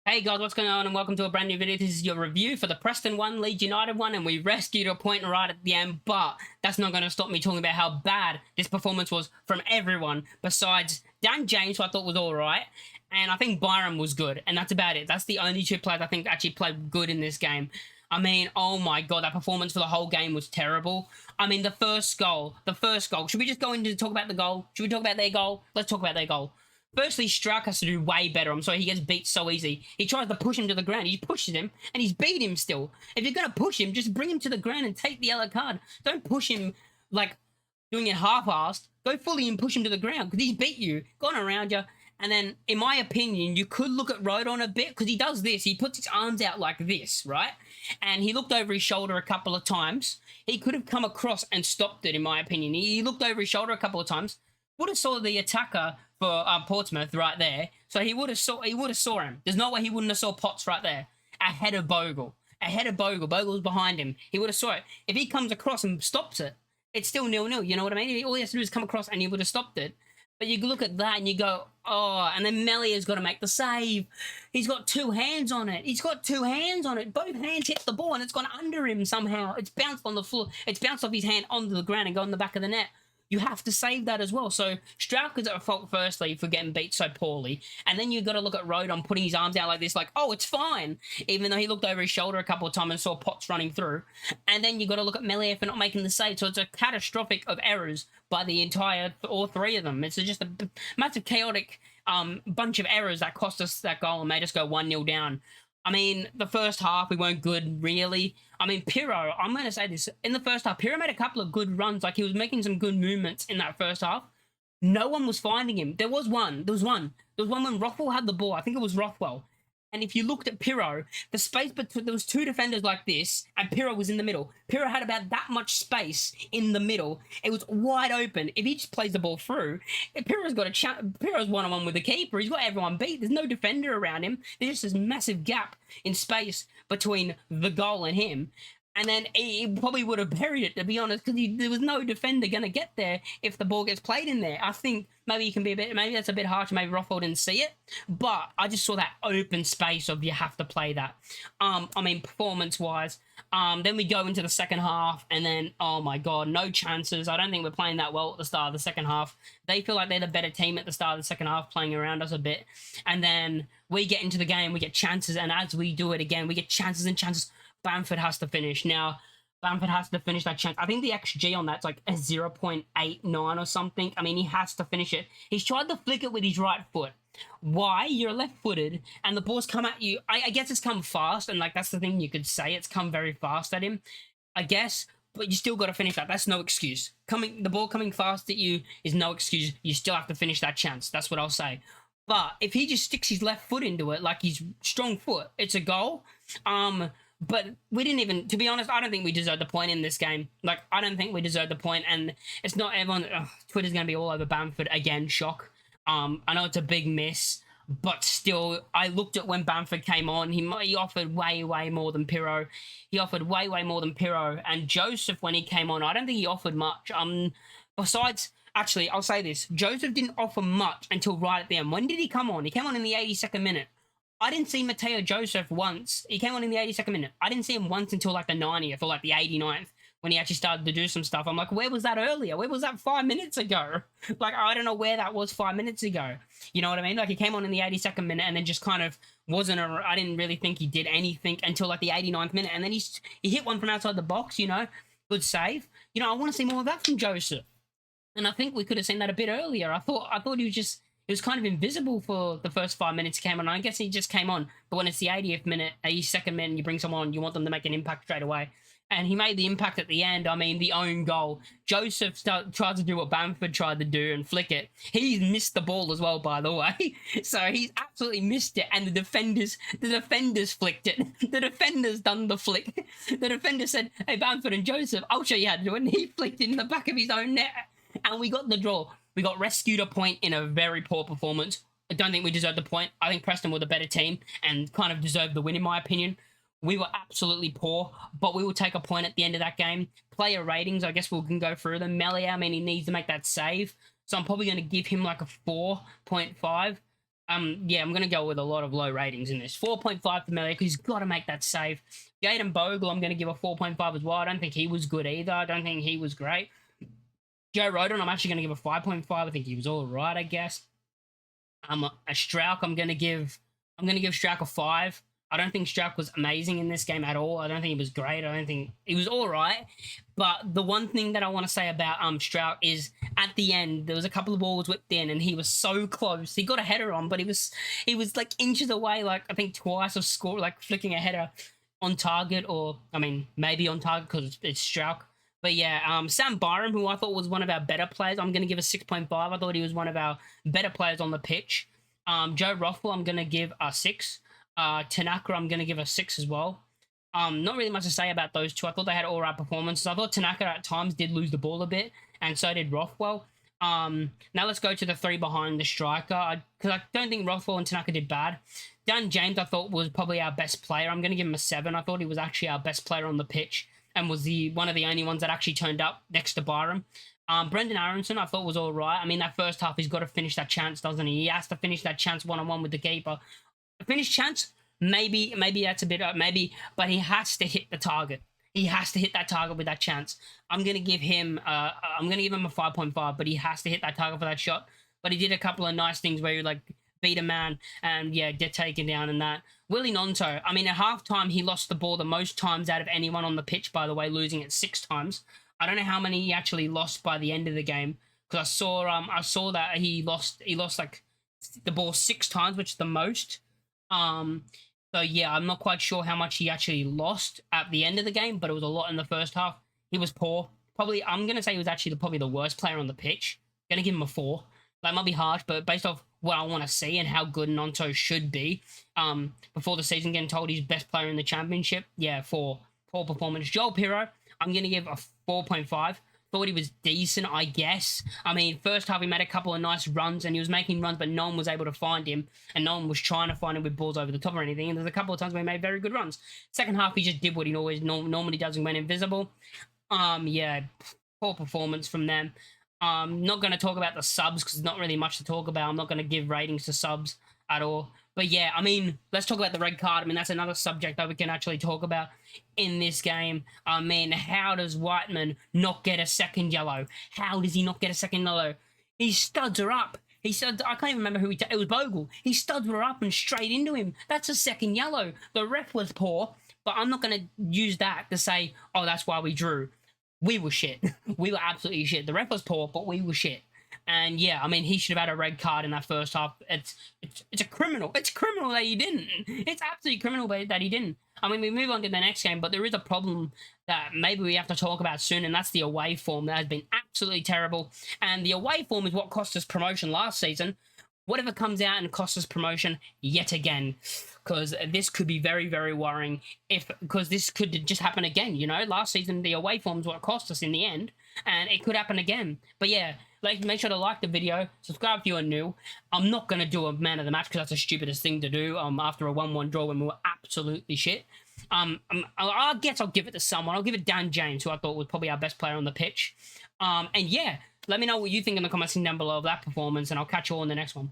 Hey guys, what's going on and welcome to a brand new video. This is your review for the Preston 1, Leeds United 1, and we rescued a point right at the end, but that's not going to stop me talking about how bad this performance was from everyone besides Dan James, who I thought was alright, and I think Byron was good, and that's about it. That's the only two players I think actually played good in this game. I mean, oh my god, that performance for the whole game was terrible. I mean, the first goal. Should we just go into talk about the goal? Should we talk about their goal? Let's talk about their goal. Firstly, Struck has to do way better. I'm sorry, he gets beat so easy. He tries to push him to the ground. He pushes him, and he's beat him still. If you're going to push him, just bring him to the ground and take the yellow card. Don't push him like doing it half-assed. Go fully and push him to the ground because he's beat you, gone around you. And then, in my opinion, you could look at Rodon a bit because he does this. He puts his arms out like this, right? And he looked over his shoulder a couple of times. He could have come across and stopped it, in my opinion. He looked over his shoulder a couple of times. Would have saw the attacker for Portsmouth right there, so he would have saw him. There's no way he wouldn't have saw Potts right there ahead of Bogle. Bogle's behind him. He would have saw it. If he comes across and stops it, it's still 0-0. You know what I mean? All he has to do is come across and he would have stopped it. But you look at that and you go, oh, and then Melia's got to make the save. He's got two hands on it. Both hands hit the ball and it's gone under him somehow. It's bounced on the floor. It's bounced off his hand onto the ground and gone in the back of the net. You have to save that as well. So Strauch is at fault firstly for getting beat so poorly. And then you've got to look at Rodon putting his arms out like this, like, oh, it's fine. Even though he looked over his shoulder a couple of times and saw Potts running through. And then you've got to look at Melia for not making the save. So it's a catastrophic of errors by the entire, all three of them. It's just a massive chaotic bunch of errors that cost us that goal and made us go 1-0 down. I mean, the first half, we weren't good, really. I mean, Pirro, I'm going to say this. In the first half, Pirro made a couple of good runs. Like, he was making some good movements in that first half. No one was finding him. There was one. There was one when Rothwell had the ball. I think it was Rothwell. And if you looked at Pirro, the space between, there was two defenders like this, and Pirro was in the middle. Pirro had about that much space in the middle. It was wide open. If he just plays the ball through, Pirro's got a chance. Pirro's one-on-one with the keeper. He's got everyone beat. There's no defender around him. There's just this massive gap in space between the goal and him. And then he probably would have buried it, to be honest, because there was no defender going to get there if the ball gets played in there. I think maybe you can be maybe that's a bit harsh. Maybe Rothwell didn't see it, but I just saw that open space of you have to play that. I mean, performance-wise. Then we go into the second half, and then, oh my God, no chances. I don't think we're playing that well at the start of the second half. They feel like they're the better team at the start of the second half, playing around us a bit. And then we get into the game, we get chances, and as we do it again, we get chances and chances. Bamford has to finish. Now, Bamford has to finish that chance. I think the XG on that's like a 0.89 or something. I mean, he has to finish it. He's tried to flick it with his right foot. Why? You're left-footed, and the ball's come at you. I guess it's come fast, and like that's the thing you could say. It's come very fast at him, I guess. But you still got to finish that. That's no excuse. The ball coming fast at you is no excuse. You still have to finish that chance. That's what I'll say. But if he just sticks his left foot into it, like his strong foot, it's a goal. But we didn't even, to be honest, I don't think we deserved the point in this game. Like, I don't think we deserved the point, and it's not everyone, Twitter's going to be all over Bamford again, shock. I know it's a big miss, but still, I looked at when Bamford came on, he offered way more than Pirro. He offered way more than Pirro, and Joseph, when he came on, I don't think he offered much. Besides, actually, I'll say this, Joseph didn't offer much until right at the end. When did he come on? He came on in the 82nd minute. I didn't see Mateo Joseph once. He came on in the 82nd minute. I didn't see him once until like the 90th or like the 89th when he actually started to do some stuff. I'm like, where was that earlier? Where was that 5 minutes ago? Like, I don't know where that was 5 minutes ago. You know what I mean? Like, he came on in the 82nd minute and then just kind of wasn't I didn't really think he did anything until like the 89th minute. And then he hit one from outside the box, you know, good save. You know, I want to see more of that from Joseph. And I think we could have seen that a bit earlier. I thought he was just... It was kind of invisible for the first 5 minutes he came on. I guess he just came on. But when it's the 80th minute, 82nd minute, and you bring someone on, you want them to make an impact straight away. And he made the impact at the end. I mean, the own goal. Joseph tried to do what Bamford tried to do and flick it. He's missed the ball as well, by the way. So he's absolutely missed it. And the defenders flicked it. The defenders done the flick. The defender said, hey, Bamford and Joseph, I'll show you how to do it. And he flicked it in the back of his own net. And we got the draw. We got rescued a point in a very poor performance. I don't think we deserved the point. I think Preston were the better team and kind of deserved the win, in my opinion. We were absolutely poor, but we will take a point at the end of that game. Player ratings, I guess we can go through them. Melia, I mean, he needs to make that save. So I'm probably going to give him like a 4.5. Yeah, I'm gonna go with a lot of low ratings in this. 4.5 for Melia because he's got to make that save. Jaden Bogle, I'm gonna give a 4.5 as well. I don't think he was good either. I don't think he was great. Joe Rodon, I'm actually gonna give a 5.5. I think he was all right, I guess. A Strauch, I'm gonna give Strauch a 5. I don't think Strauch was amazing in this game at all. I don't think he was great. I don't think he was all right. But the one thing that I want to say about Strauch is at the end there was a couple of balls whipped in and he was so close. He got a header on, but he was like inches away, like I think twice of score, like flicking a header on target, or I mean maybe on target because it's Strauch. But yeah, Sam Byram, who I thought was one of our better players, I'm going to give a 6.5. I thought he was one of our better players on the pitch. Joe Rothwell, I'm going to give a 6. Tanaka, I'm going to give a 6 as well. Not really much to say about those two. I thought they had all right performances. I thought Tanaka at times did lose the ball a bit, and so did Rothwell. Now let's go to the 3 behind the striker, because I don't think Rothwell and Tanaka did bad. Dan James, I thought, was probably our best player. I'm going to give him a 7. I thought he was actually our best player on the pitch and was one of the only ones that actually turned up next to Byram. Brendan Aronson, I thought was all right. I mean, that first half, he's got to finish that chance, doesn't he? He has to finish that chance one-on-one with the keeper. A finished chance, maybe that's a bit, but he has to hit the target. He has to hit that target with that chance. I'm gonna give him a 5.5, but he has to hit that target for that shot. But he did a couple of nice things where he like beat a man and yeah, get taken down and that. Willie Nonto, I mean, at halftime he lost the ball the most times out of anyone on the pitch. By the way, losing it 6 times. I don't know how many he actually lost by the end of the game because I saw that he lost like the ball 6 times, which is the most. So yeah, I'm not quite sure how much he actually lost at the end of the game, but it was a lot in the first half. He was poor. Probably, I'm gonna say he was actually probably the worst player on the pitch. Gonna give him a 4. That might be harsh, but based off what I want to see and how good Nonto should be, before the season, getting told he's best player in the championship, yeah, 4. Poor performance. Joel Pirro, I'm gonna give a 4.5. Thought he was decent, I guess. I mean, first half he made a couple of nice runs and he was making runs, but no one was able to find him and no one was trying to find him with balls over the top or anything. And there's a couple of times where he made very good runs. Second half, he just did what he always normally does and went invisible. Yeah, poor performance from them. Not going to talk about the subs because there's not really much to talk about. I'm not going to give ratings to subs at all. But yeah, I mean, let's talk about the red card. I mean, that's another subject that we can actually talk about in this game. I mean, how does Whiteman not get a second yellow? How does he not get a second yellow? He studs her up. He said, I can't even remember who it was Bogle. He studs her up and straight into him. That's a second yellow. The ref was poor, but I'm not going to use that to say, oh, that's why we drew. We were shit. We were absolutely shit. The ref was poor, but we were shit. And yeah, I mean, he should have had a red card in that first half. It's a criminal. It's criminal that he didn't. It's absolutely criminal that he didn't. I mean, we move on to the next game, but there is a problem that maybe we have to talk about soon, and that's the away form that has been absolutely terrible. And the away form is what cost us promotion last season. Whatever comes out and costs us promotion yet again, because this could be very, very worrying because this could just happen again. You know, last season the away form is what cost us in the end, and it could happen again. But yeah, make sure to like the video, subscribe if you are new. I'm not gonna do a man of the match because that's the stupidest thing to do. After a 1-1 draw when we were absolutely shit. I guess I'll give it to someone. I'll give it Dan James, who I thought was probably our best player on the pitch. And yeah, let me know what you think in the comments down below of that performance, and I'll catch you all in the next one.